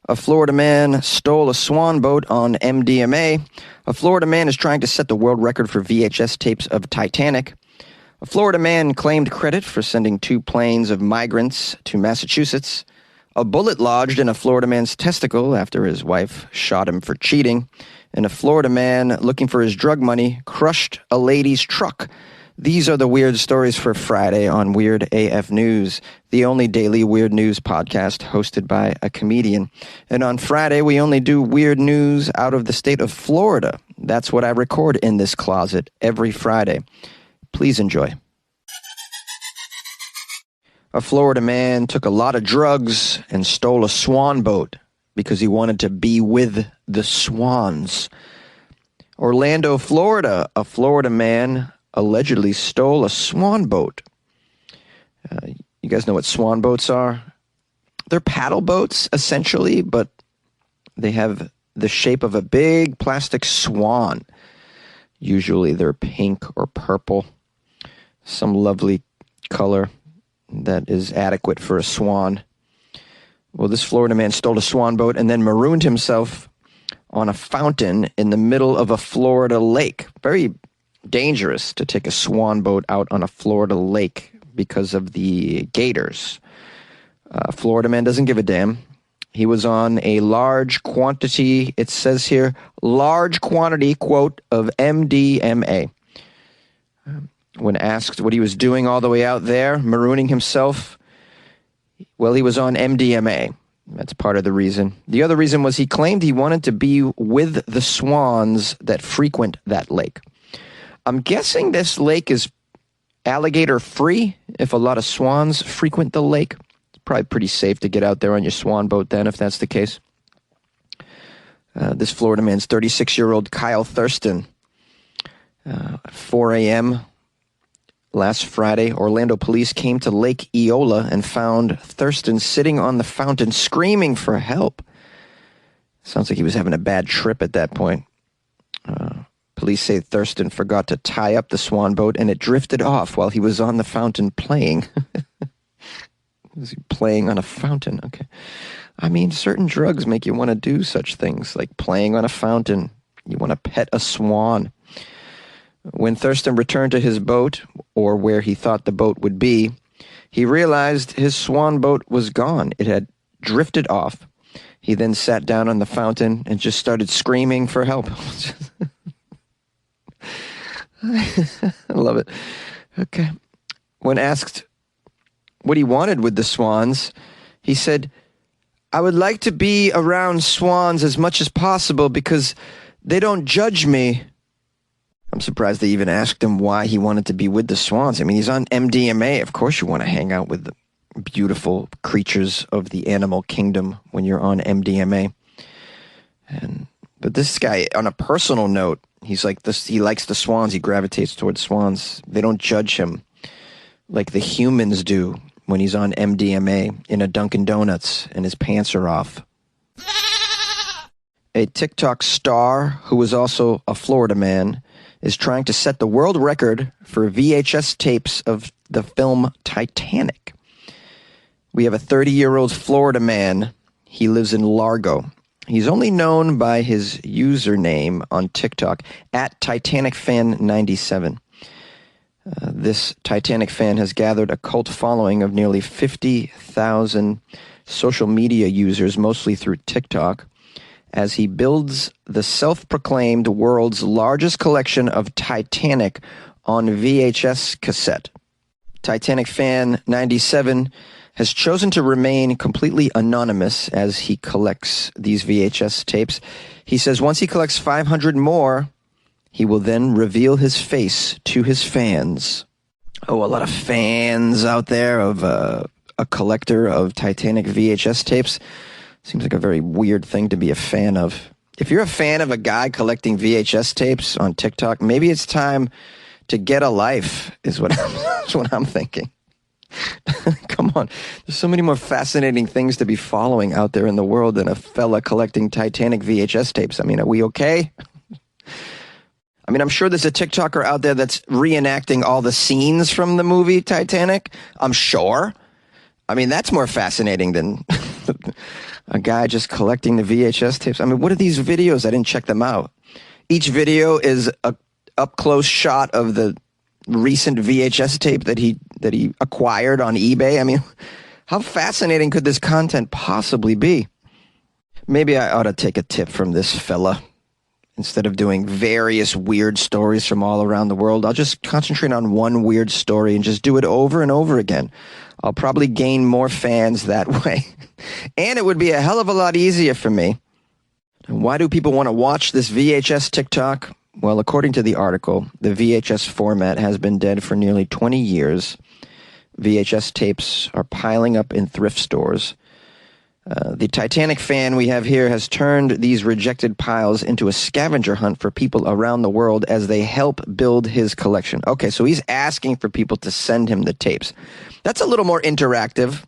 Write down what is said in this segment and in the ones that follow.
A Florida man stole a swan boat on MDMA. A Florida man is trying to set the world record for VHS tapes of Titanic. A Florida man claimed credit for sending 2 planes of migrants to Massachusetts. A bullet lodged in a Florida man's testicle after his wife shot him for cheating. And a Florida man looking for his drug money crushed a lady's truck. These are the weird stories for Friday on Weird AF News, the only daily weird news podcast hosted by a comedian. And on Friday, we only do weird news out of the state of Florida. That's what I record in this closet every Friday. Please enjoy. A Florida man took a lot of drugs and stole a swan boat because he wanted to be with the swans. Orlando, Florida, a Florida man allegedly stole a swan boat. You guys know what swan boats are? They're paddle boats, essentially, but they have the shape of a big plastic swan. Usually they're pink or purple, some lovely color that is adequate for a swan. Well, this Florida man stole a swan boat and then marooned himself on a fountain in the middle of a Florida lake. Very dangerous to take a swan boat out on a Florida lake because of the gators. Florida man doesn't give a damn. He was on a large quantity, it says here, large quantity, quote, of MDMA. When asked what he was doing all the way out there, marooning himself, well, he was on MDMA. That's part of the reason. The other reason was he claimed he wanted to be with the swans that frequent that lake. I'm guessing this lake is alligator-free if a lot of swans frequent the lake. It's probably pretty safe to get out there on your swan boat then, if that's the case. This Florida man's 36-year-old Kyle Thurston. 4 a.m. last Friday, Orlando police came to Lake Eola and found Thurston sitting on the fountain screaming for help. Sounds like he was having a bad trip at that point. Police say Thurston forgot to tie up the swan boat and it drifted off while he was on the fountain playing. Was he playing on a fountain? Okay. I mean, certain drugs make you want to do such things, like playing on a fountain. You want to pet a swan. When Thurston returned to his boat, or where he thought the boat would be, he realized his swan boat was gone. It had drifted off. He then sat down on the fountain and just started screaming for help. I love it. Okay. When asked what he wanted with the swans, he said, "I would like to be around swans as much as possible because they don't judge me." I'm surprised they even asked him why he wanted to be with the swans. I mean, he's on MDMA. Of course you want to hang out with the beautiful creatures of the animal kingdom when you're on MDMA. But this guy, on a personal note, he's like this. He likes the swans. He gravitates towards swans. They don't judge him like the humans do when he's on MDMA in a Dunkin' Donuts and his pants are off. A TikTok star who is also a Florida man is trying to set the world record for VHS tapes of the film Titanic. We have a 30-year-old Florida man. He lives in Largo. He's only known by his username on TikTok, @TitanicFan97. This Titanic fan has gathered a cult following of nearly 50,000 social media users, mostly through TikTok, as he builds the self-proclaimed world's largest collection of Titanic on VHS cassette. Titanic Fan 97 has chosen to remain completely anonymous as he collects these VHS tapes. He says once he collects 500 more, he will then reveal his face to his fans. Oh, a lot of fans out there of a collector of Titanic VHS tapes. Seems like a very weird thing to be a fan of. If you're a fan of a guy collecting VHS tapes on TikTok, maybe it's time to get a life, is what I'm thinking. Come on. There's so many more fascinating things to be following out there in the world than a fella collecting Titanic VHS tapes. I mean, are we okay? I mean, I'm sure there's a TikToker out there that's reenacting all the scenes from the movie Titanic. I'm sure. I mean, that's more fascinating than A guy just collecting the VHS tapes. I mean, what are these videos? I didn't check them out. Each video is a up-close shot of the recent VHS tape that he acquired on eBay. I mean, how fascinating could this content possibly be? Maybe I ought to take a tip from this fella. Instead of doing various weird stories from all around the world, I'll just concentrate on one weird story and just do it over and over again. I'll probably gain more fans that way. And it would be a hell of a lot easier for me. And why do people want to watch this VHS TikTok? Well, according to the article, the VHS format has been dead for nearly 20 years. VHS tapes are piling up in thrift stores. The Titanic fan we have here has turned these rejected piles into a scavenger hunt for people around the world as they help build his collection. Okay, so he's asking for people to send him the tapes. That's a little more interactive.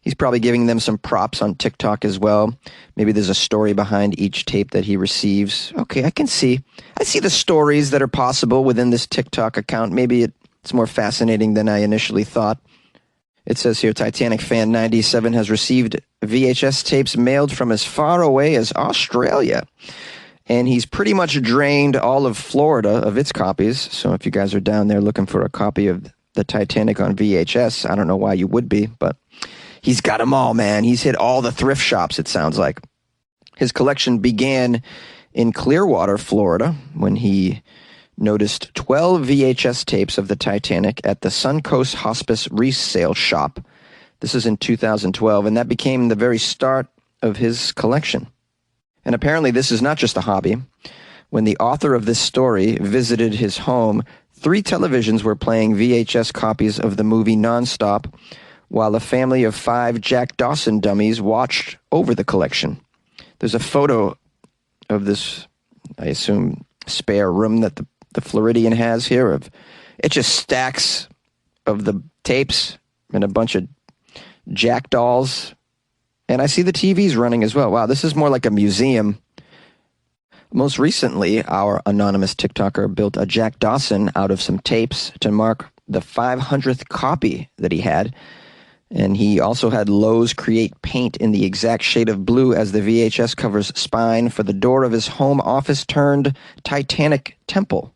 He's probably giving them some props on TikTok as well. Maybe there's a story behind each tape that he receives. Okay, I see the stories that are possible within this TikTok account. Maybe it's more fascinating than I initially thought. It says here, Titanic fan 97 has received VHS tapes mailed from as far away as Australia. And he's pretty much drained all of Florida of its copies. So if you guys are down there looking for a copy of the Titanic on VHS, I don't know why you would be, but he's got them all, man. He's hit all the thrift shops, it sounds like. His collection began in Clearwater, Florida, when he noticed 12 VHS tapes of the Titanic at the Suncoast Hospice resale shop. This is in 2012, and that became the very start of his collection. And apparently this is not just a hobby. When the author of this story visited his home, 3 televisions were playing VHS copies of the movie nonstop, while a family of 5 Jack Dawson dummies watched over the collection. There's a photo of this, I assume, spare room that the Floridian has here. It just stacks of the tapes and a bunch of Jack dolls. And I see the TVs running as well. Wow, this is more like a museum. Most recently, our anonymous TikToker built a Jack Dawson out of some tapes to mark the 500th copy that he had. And he also had Lowe's create paint in the exact shade of blue as the VHS cover's spine for the door of his home office turned Titanic temple.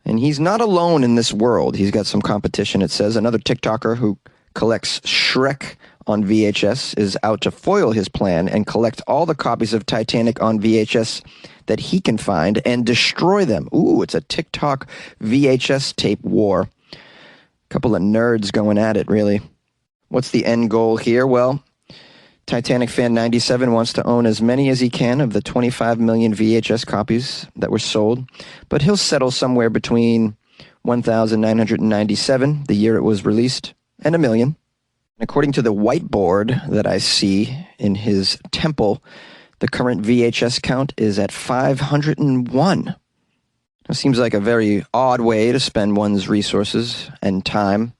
And he's not alone in this world. He's got some competition, it says. Another TikToker who collects Shrek on VHS is out to foil his plan and collect all the copies of Titanic on VHS that he can find and destroy them. Ooh, it's a TikTok VHS tape war. A couple of nerds going at it, really. What's the end goal here? Well, Titanic fan 97 wants to own as many as he can of the 25 million VHS copies that were sold, but he'll settle somewhere between 1,997, the year it was released, and 1 million. According to the whiteboard that I see in his temple, the current VHS count is at 501. It seems like a very odd way to spend one's resources and time.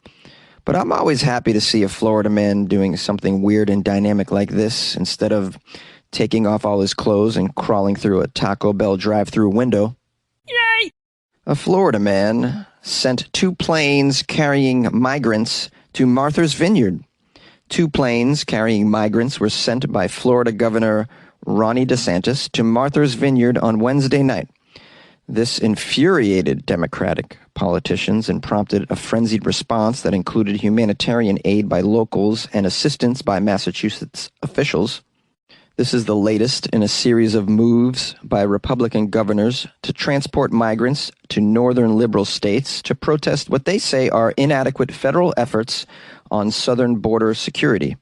But I'm always happy to see a Florida man doing something weird and dynamic like this instead of taking off all his clothes and crawling through a Taco Bell drive-through window. Yay! A Florida man sent 2 planes carrying migrants to Martha's Vineyard. 2 planes carrying migrants were sent by Florida Governor Ron DeSantis to Martha's Vineyard on Wednesday night. This infuriated Democratic politicians and prompted a frenzied response that included humanitarian aid by locals and assistance by Massachusetts officials. This is the latest in a series of moves by Republican governors to transport migrants to northern liberal states to protest what they say are inadequate federal efforts on southern border security.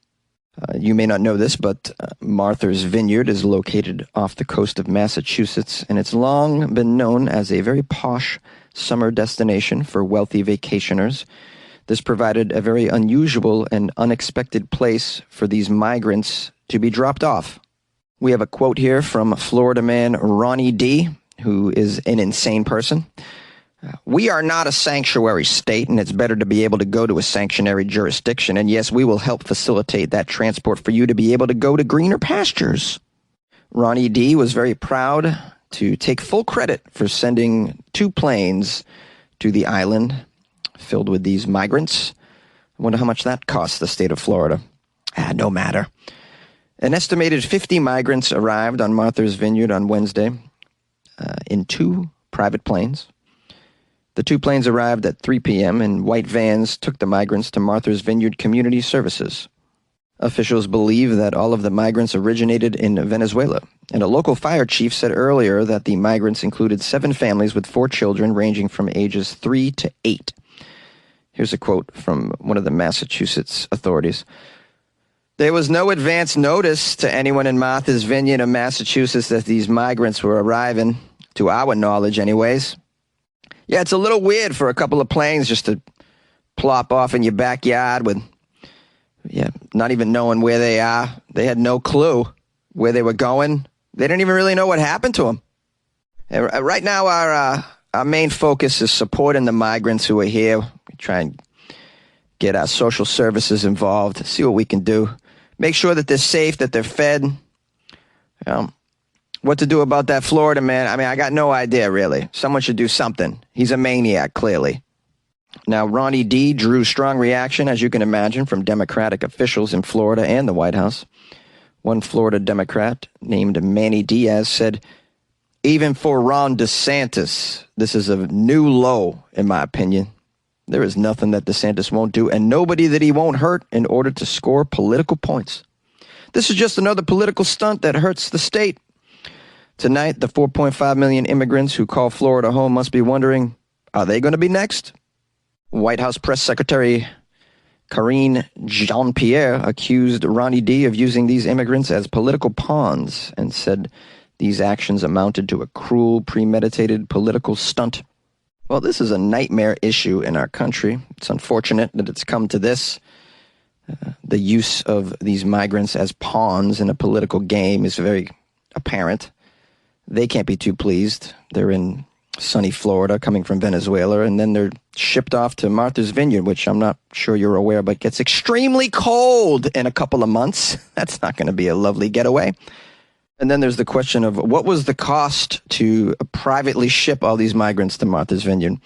You may not know this, but Martha's Vineyard is located off the coast of Massachusetts, and it's long been known as a very posh summer destination for wealthy vacationers. This provided a very unusual and unexpected place for these migrants to be dropped off. We have a quote here from Floridaman Ronnie D., who is an insane person. We are not a sanctuary state, and it's better to be able to go to a sanctuary jurisdiction. And yes, we will help facilitate that transport for you to be able to go to greener pastures. Ronnie D. was very proud to take full credit for sending 2 planes to the island filled with these migrants. I wonder how much that costs the state of Florida. No matter. An estimated 50 migrants arrived on Martha's Vineyard on Wednesday in 2 private planes. The 2 planes arrived at 3 p.m. and white vans took the migrants to Martha's Vineyard Community Services. Officials believe that all of the migrants originated in Venezuela, and a local fire chief said earlier that the migrants included 7 families with 4 children ranging from ages 3 to 8. Here's a quote from one of the Massachusetts authorities. There was no advance notice to anyone in Martha's Vineyard or Massachusetts that these migrants were arriving, to our knowledge anyways. Yeah, it's a little weird for a couple of planes just to plop off in your backyard with, not even knowing where they are. They had no clue where they were going. They didn't even really know what happened to them. And right now, our main focus is supporting the migrants who are here. We try and get our social services involved, see what we can do. Make sure that they're safe, that they're fed. What to do about that Florida man? I mean, I got no idea, really. Someone should do something. He's a maniac, clearly. Now, Ronnie D. drew strong reaction, as you can imagine, from Democratic officials in Florida and the White House. One Florida Democrat named Manny Diaz said, "Even for Ron DeSantis, this is a new low, in my opinion. There is nothing that DeSantis won't do and nobody that he won't hurt in order to score political points. This is just another political stunt that hurts the state." Tonight, the 4.5 million immigrants who call Florida home must be wondering, are they going to be next? White House Press Secretary Karine Jean-Pierre accused Ronnie D. of using these immigrants as political pawns and said these actions amounted to a cruel, premeditated political stunt. Well, this is a nightmare issue in our country. It's unfortunate that it's come to this. The use of these migrants as pawns in a political game is very apparent. They can't be too pleased. They're in sunny Florida coming from Venezuela, and then they're shipped off to Martha's Vineyard, which I'm not sure you're aware, but gets extremely cold in a couple of months. That's not going to be a lovely getaway. And then there's the question of what was the cost to privately ship all these migrants to Martha's Vineyard?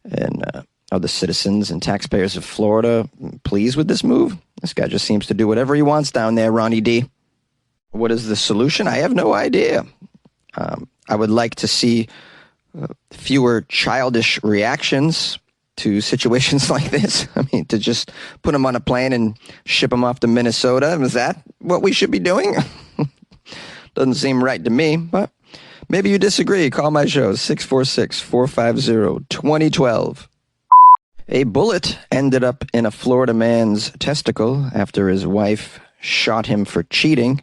And are the citizens and taxpayers of Florida pleased with this move? This guy just seems to do whatever he wants down there, Ronnie D. What is the solution? I have no idea. I would like to see fewer childish reactions to situations like this. I mean, to just put them on a plane and ship them off to Minnesota. Is that what we should be doing? Doesn't seem right to me, but maybe you disagree. Call my show, 646-450-2012. A bullet ended up in a Florida man's testicle after his wife shot him for cheating.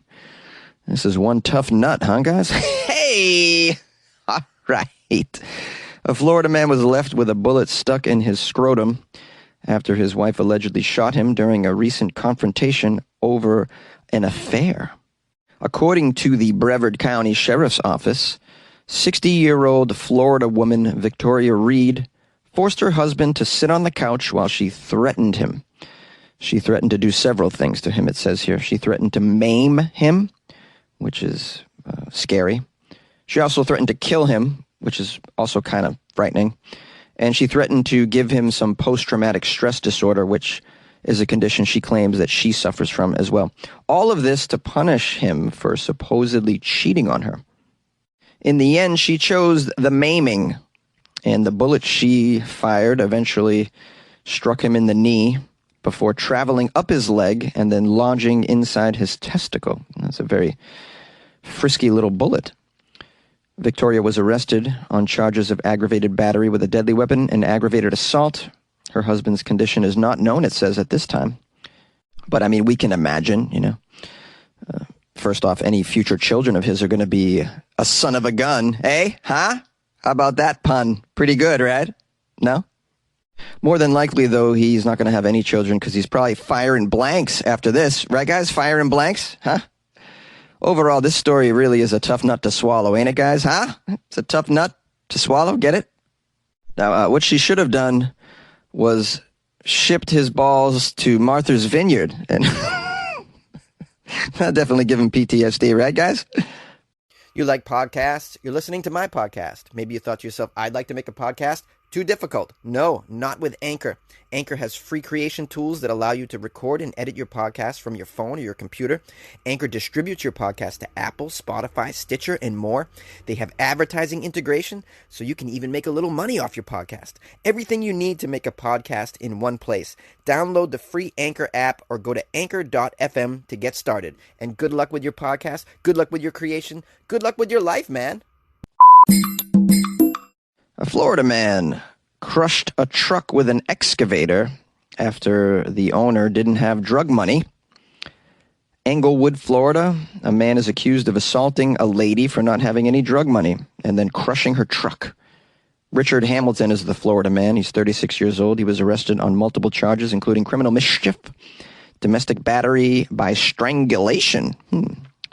This is one tough nut, huh, guys? Hey! All right. A Florida man was left with a bullet stuck in his scrotum after his wife allegedly shot him during a recent confrontation over an affair. According to the Brevard County Sheriff's Office, 60-year-old Florida woman Victoria Reed forced her husband to sit on the couch while she threatened him. She threatened to do several things to him, it says here. She threatened to maim him, which is scary. She also threatened to kill him, which is also kind of frightening. And she threatened to give him some post-traumatic stress disorder, which is a condition she claims that she suffers from as well. All of this to punish him for supposedly cheating on her. In the end, she chose the maiming, and the bullet she fired eventually struck him in the knee before traveling up his leg and then lodging inside his testicle. That's a very frisky little bullet. Victoria was arrested on charges of aggravated battery with a deadly weapon and aggravated assault. Her husband's condition is not known, it says, at this time. But, I mean, we can imagine, first off, any future children of his are going to be a son of a gun. Eh? Huh? How about that pun? Pretty good, right? No? More than likely, though, he's not going to have any children because he's probably firing blanks after this. Right, guys? Firing blanks? Huh? Overall, this story really is a tough nut to swallow, ain't it, guys? Huh? It's a tough nut to swallow. Get it? Now, what she should have done was shipped his balls to Martha's Vineyard. And that'll definitely give him PTSD, right, guys? You like podcasts? You're listening to my podcast. Maybe you thought to yourself, I'd like to make a podcast. Too difficult? No, not with Anchor. Anchor has free creation tools that allow you to record and edit your podcast from your phone or your computer. Anchor distributes your podcast to Apple, Spotify, Stitcher, and more. They have advertising integration, so you can even make a little money off your podcast. Everything you need to make a podcast in one place. Download the free Anchor app or go to anchor.fm to get started. And good luck with your podcast. Good luck with your creation. Good luck with your life, man. A Florida man crushed a truck with an excavator after the owner didn't have drug money. Englewood, Florida, a man is accused of assaulting a lady for not having any drug money and then crushing her truck. Richard Hamilton is the Florida man. He's 36 years old. He was arrested on multiple charges, including criminal mischief, domestic battery by strangulation.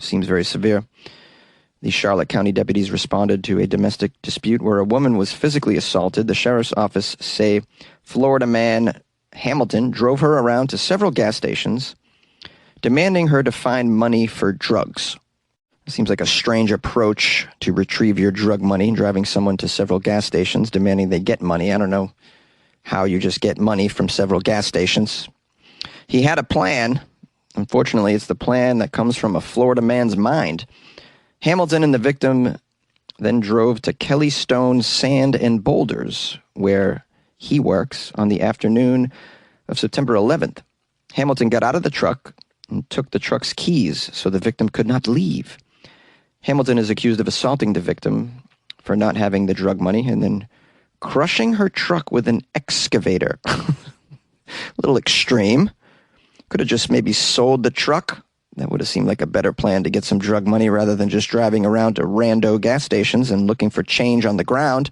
Seems very severe. The Charlotte County deputies responded to a domestic dispute where a woman was physically assaulted. The sheriff's office say Florida man Hamilton drove her around to several gas stations, demanding her to find money for drugs. It seems like a strange approach to retrieve your drug money, driving someone to several gas stations, demanding they get money. I don't know how you just get money from several gas stations. He had a plan. Unfortunately, it's the plan that comes from a Florida man's mind. Hamilton and the victim then drove to Kelly Stone Sand and Boulders, where he works, on the afternoon of September 11th. Hamilton got out of the truck and took the truck's keys so the victim could not leave. Hamilton is accused of assaulting the victim for not having the drug money and then crushing her truck with an excavator. A little extreme. Could have just maybe sold the truck. That would have seemed like a better plan to get some drug money rather than just driving around to rando gas stations and looking for change on the ground.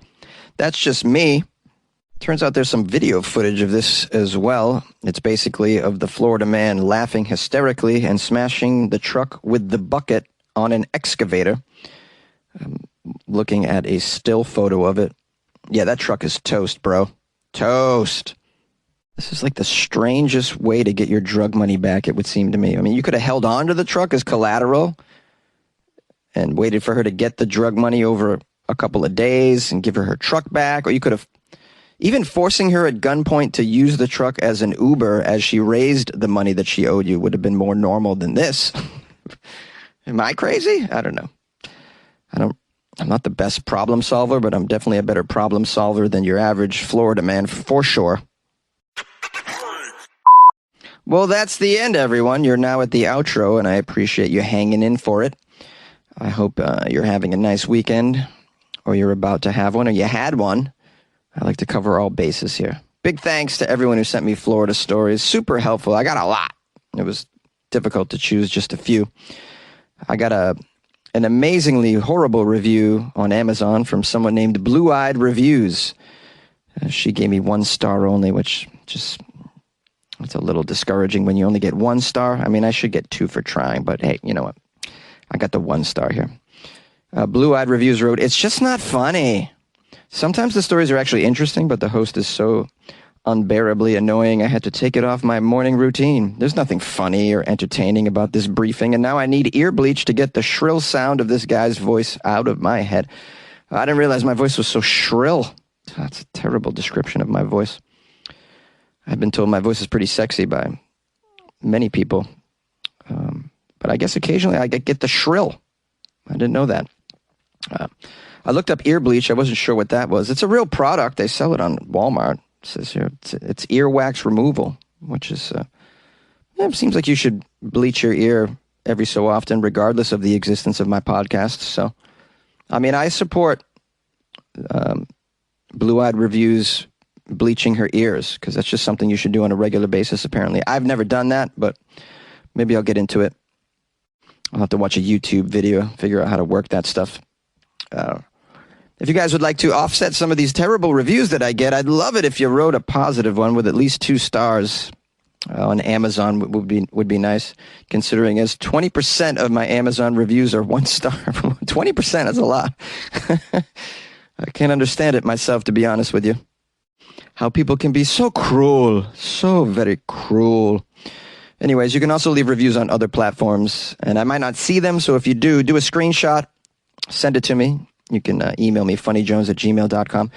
That's just me. Turns out there's some video footage of this as well. It's basically of the Florida man laughing hysterically and smashing the truck with the bucket on an excavator. I'm looking at a still photo of it. Yeah, that truck is toast, bro. Toast. This is like the strangest way to get your drug money back, it would seem to me. I mean, you could have held on to the truck as collateral and waited for her to get the drug money over a couple of days and give her her truck back. Or you could have, even forcing her at gunpoint to use the truck as an Uber as she raised the money that she owed you would have been more normal than this. Am I crazy? I don't know. I'm not the best problem solver, but I'm definitely a better problem solver than your average Florida man for sure. Well, that's the end, everyone. You're now at the outro, and I appreciate you hanging in for it. I hope you're having a nice weekend, or you're about to have one, or you had one. I like to cover all bases here. Big thanks to everyone who sent me Florida stories. Super helpful. I got a lot. It was difficult to choose just a few. I got an amazingly horrible review on Amazon from someone named Blue Eyed Reviews. She gave me 1 star only, which just... it's a little discouraging when you only get 1 star. I mean, I should get 2 for trying, but hey, you know what? I got the 1 star here. Blue Eyed Reviews wrote, "It's just not funny. Sometimes the stories are actually interesting, but the host is so unbearably annoying, I had to take it off my morning routine. There's nothing funny or entertaining about this briefing, and now I need ear bleach to get the shrill sound of this guy's voice out of my head. I didn't realize my voice was so shrill. That's a terrible description of my voice. I've been told my voice is pretty sexy by many people. But I guess occasionally I get the shrill. I didn't know that. I looked up ear bleach. I wasn't sure what that was. It's a real product. They sell it on Walmart. It says here it's earwax removal, which is, it seems like you should bleach your ear every so often, regardless of the existence of my podcast. So, I mean, I support Blue Eyed Reviews bleaching her ears, because that's just something you should do on a regular basis, apparently. I've never done that, but maybe I'll get into it. I'll have to watch a YouTube video, figure out how to work that stuff. If you guys would like to offset some of these terrible reviews that I get, I'd love it if you wrote a positive one with at least 2 stars on Amazon. Would be nice, considering as 20% of my Amazon reviews are 1 star. 20%, that's a lot. I can't understand it myself, to be honest with you. How people can be so cruel, so very cruel. Anyways, you can also leave reviews on other platforms, and I might not see them, so if you do a screenshot, send it to me. You can email me, funnyjones@gmail.com,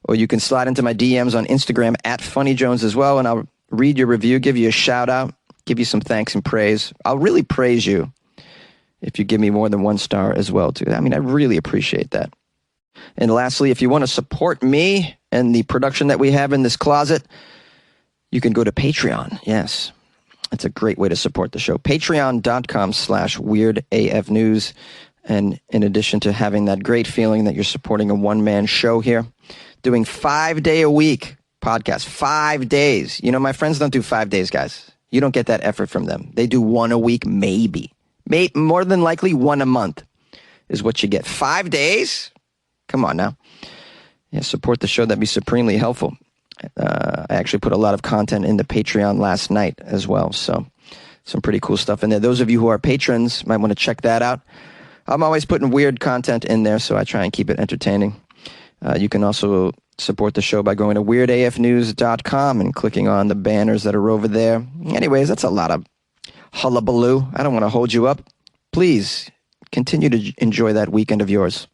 or you can slide into my DMs on Instagram at FunnyJones as well, and I'll read your review, give you a shout out, give you some thanks and praise. I'll really praise you if you give me more than 1 star as well, too. I mean, I really appreciate that. And lastly, if you want to support me and the production that we have in this closet, you can go to Patreon. Yes, it's a great way to support the show. Patreon.com/WeirdAFNews. And in addition to having that great feeling that you're supporting a one-man show here, doing 5-day-a-week podcast, 5 days. You know, my friends don't do 5 days, guys. You don't get that effort from them. They do 1 a week, maybe. More than likely 1 a month is what you get. 5 days? Come on now. Yeah, support the show. That'd be supremely helpful. I actually put a lot of content into Patreon last night as well. So some pretty cool stuff in there. Those of you who are patrons might want to check that out. I'm always putting weird content in there, so I try and keep it entertaining. You can also support the show by going to weirdafnews.com and clicking on the banners that are over there. Anyways, that's a lot of hullabaloo. I don't want to hold you up. Please continue to enjoy that weekend of yours.